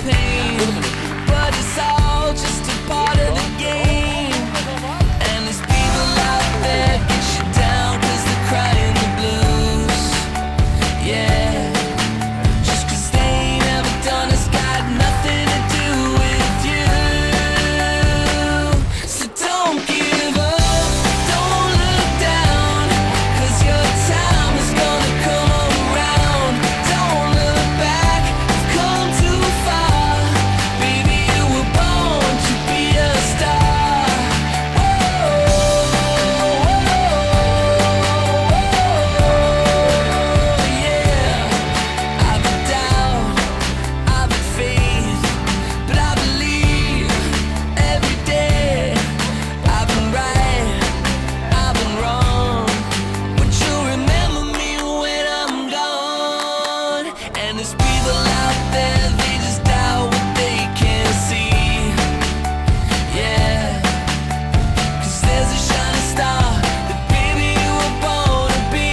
pain, but it's all just a part of the game. And there's people out there get you down 'cause they're crying the blues. Yeah, just 'cause they ain't ever done it's got nothing to do with you. So don't give up, don't look down, 'cause your time is gonna come around. Don't look back, you've come too far. Baby, you were born to be a star. Yeah, I've had doubt, I've had faith, but I believe every day. I've been right, I've been wrong, but you'll remember me when I'm gone. And there's people out there, they just doubt what they can't see. Yeah, 'cause there's a shining star that baby you were born to be.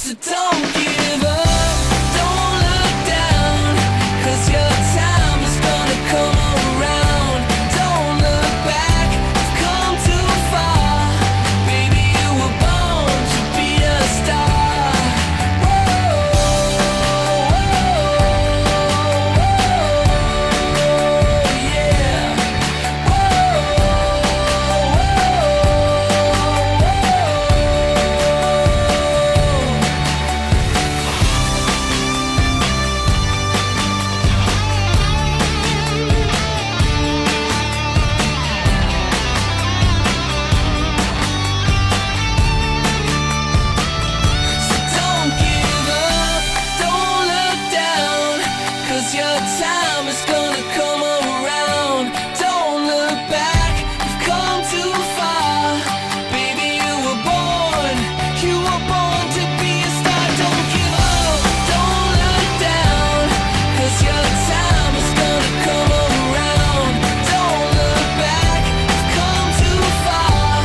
So don't give up, don't look down, 'cause your time is gonna come around. Don't look back, you've come too far. Baby, you were born to be a star. Yeah. So don't give up, don't look down, 'cause your time is gonna come around. Don't look back, you've come too far. Baby, you were born to be a star. Don't give up, don't look down, 'cause your time is gonna come around. Don't look back, you've come too far.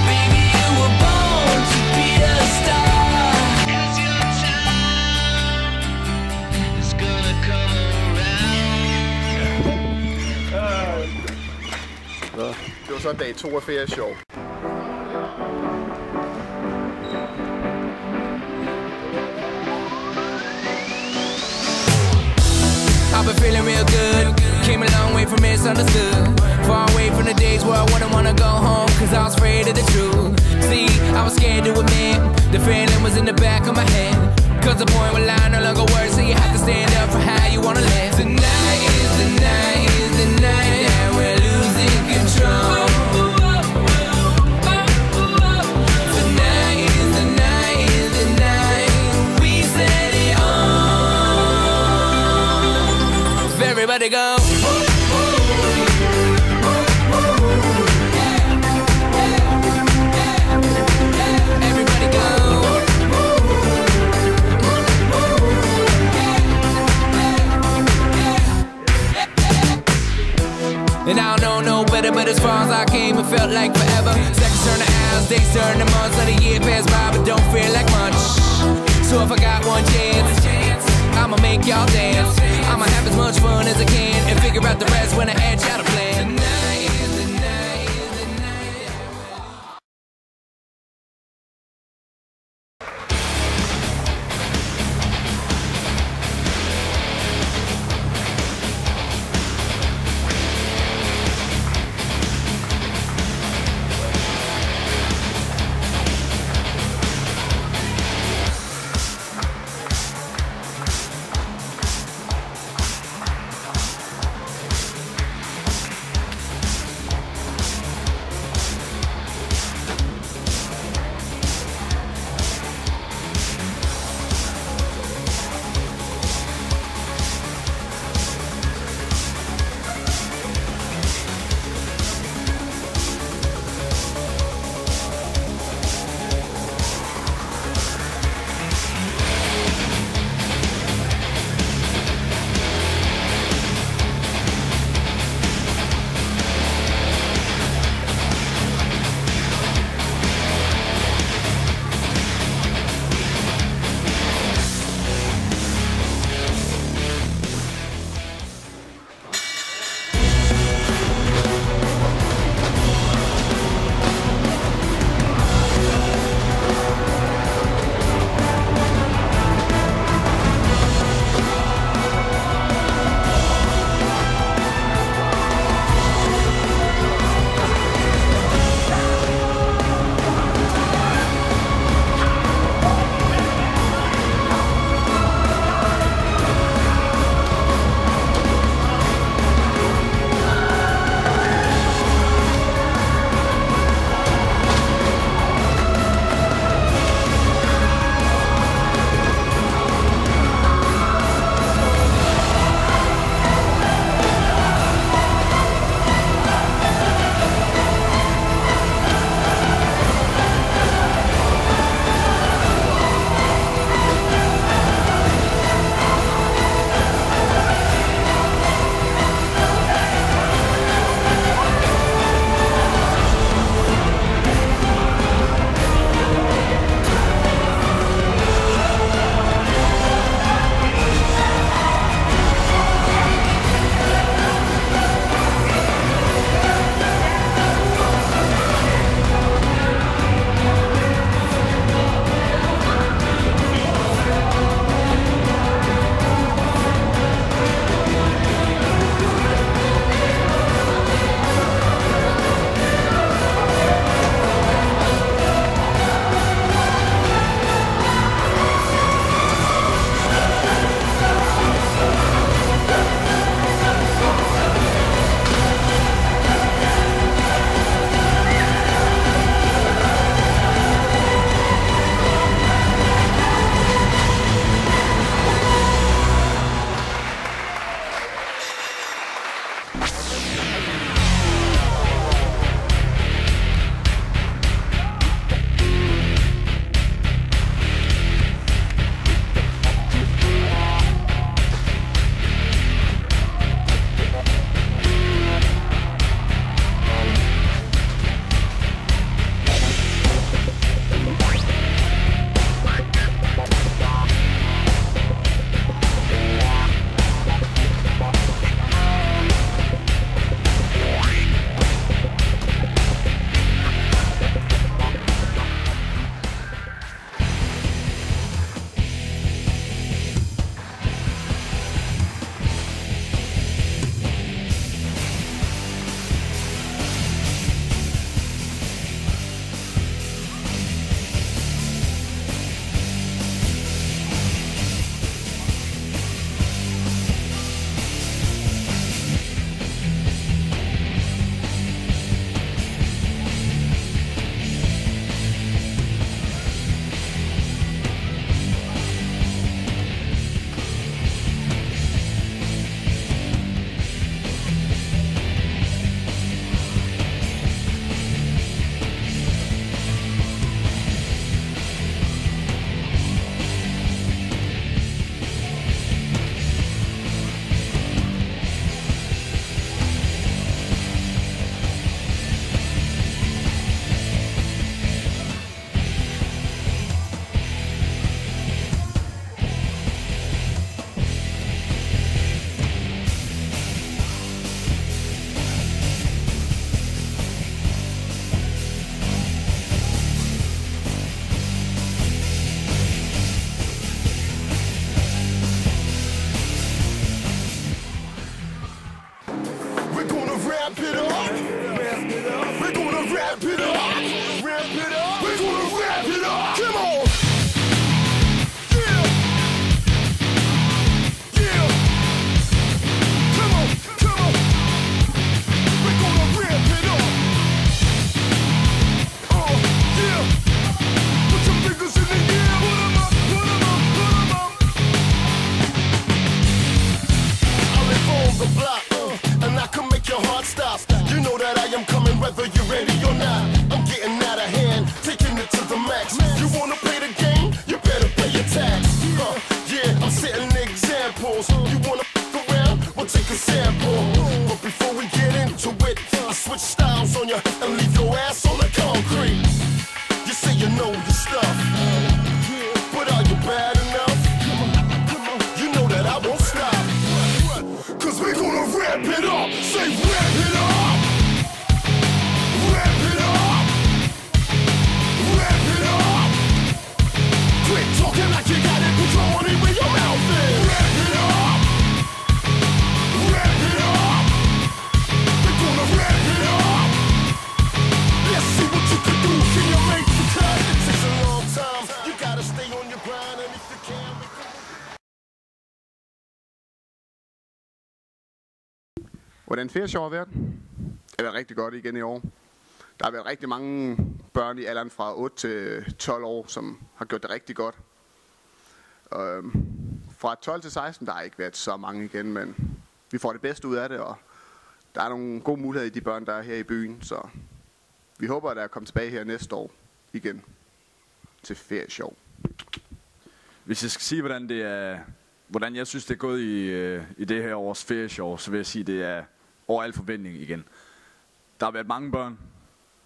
Baby, you were born to be a star. 'Cause your time is gonna come around. Det var så dag 2 af ferieshow. I've been feeling real good, came a long way from misunderstood. Far away from the days where I wouldn't wanna go home, 'cause I was afraid of the truth. See, I was scared to admit, the feeling was in the back of my head. 'Cause the point where lie no longer works, so you have to stand up for how you wanna live. Tonight is the night, is the night that we're losing control. Tonight is the night, is the night we set it on. If everybody go. Everybody go. And I don't know no better, but as far as I came, it felt like forever. Seconds turn to hours, days turn to months, let a year pass by, but don't feel like much. So if I got one chance, I'ma make y'all dance. I'ma have as much fun as I can and figure out the rest when I edge out a plan. Tonight is the night, is the night. Hvordan ferieshow har været? Det har været rigtig godt igen i år. Der har været rigtig mange børn i alderen fra 8 til 12 år, som har gjort det rigtig godt. Fra 12 til 16, der har ikke været så mange igen, men vi får det bedste ud af det, og der er nogle gode muligheder i de børn, der er her i byen, så vi håber, at der kommer tilbage her næste år igen til ferieshow. Hvis jeg skal sige, hvordan jeg synes, det er gået i det her års ferieshow, så vil jeg sige, at det er over al forventning igen. Der har været mange børn,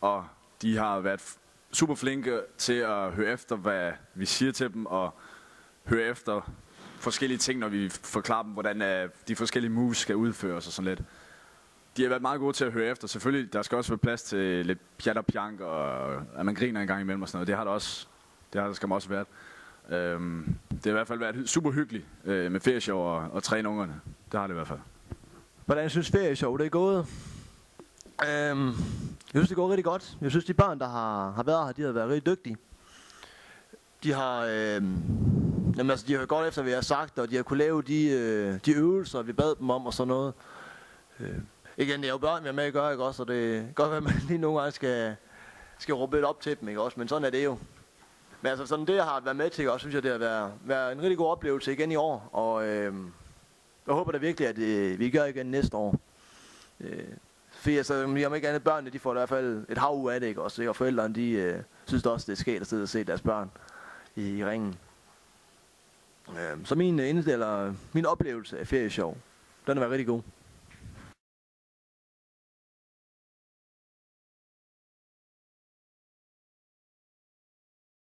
og de har været super flinke til at høre efter, hvad vi siger til dem, og høre efter forskellige ting, når vi forklarer dem, hvordan de forskellige moves skal udføres og sådan lidt. De har været meget gode til at høre efter. Selvfølgelig, der skal også være plads til lidt pjat og pjank, og at man griner en gang imellem og sådan noget. Det har der også. Det skal man også været. Det har i hvert fald været super hyggeligt med ferieshow og træne ungerne. Det har det i hvert fald. Hvordan synes ferieshow det er gået? Jeg synes det går rigtig godt. Jeg synes de børn der har været her, de har været rigtig dygtige. De har de har gået efter hvad jeg har sagt, og de har kunne lave de øvelser vi bad dem om og sådan noget. Igen, det er jo børn vi har med at gøre, ikke også? Og det kan godt være at man lige nogle gange skal råbe lidt op til dem, ikke også? Men sådan er det jo. Men altså sådan det jeg har været med til, også synes jeg det har været en rigtig god oplevelse igen i år, og jeg håber da virkelig at vi gør igen næste år. Fordi altså, om ikke andet børnene, de får i hvert fald et hav ud af det, ikke også? Og forældrene, de synes også, det er sket at sidde og se deres børn i ringen. Så min oplevelse af ferieshow, den har været rigtig god.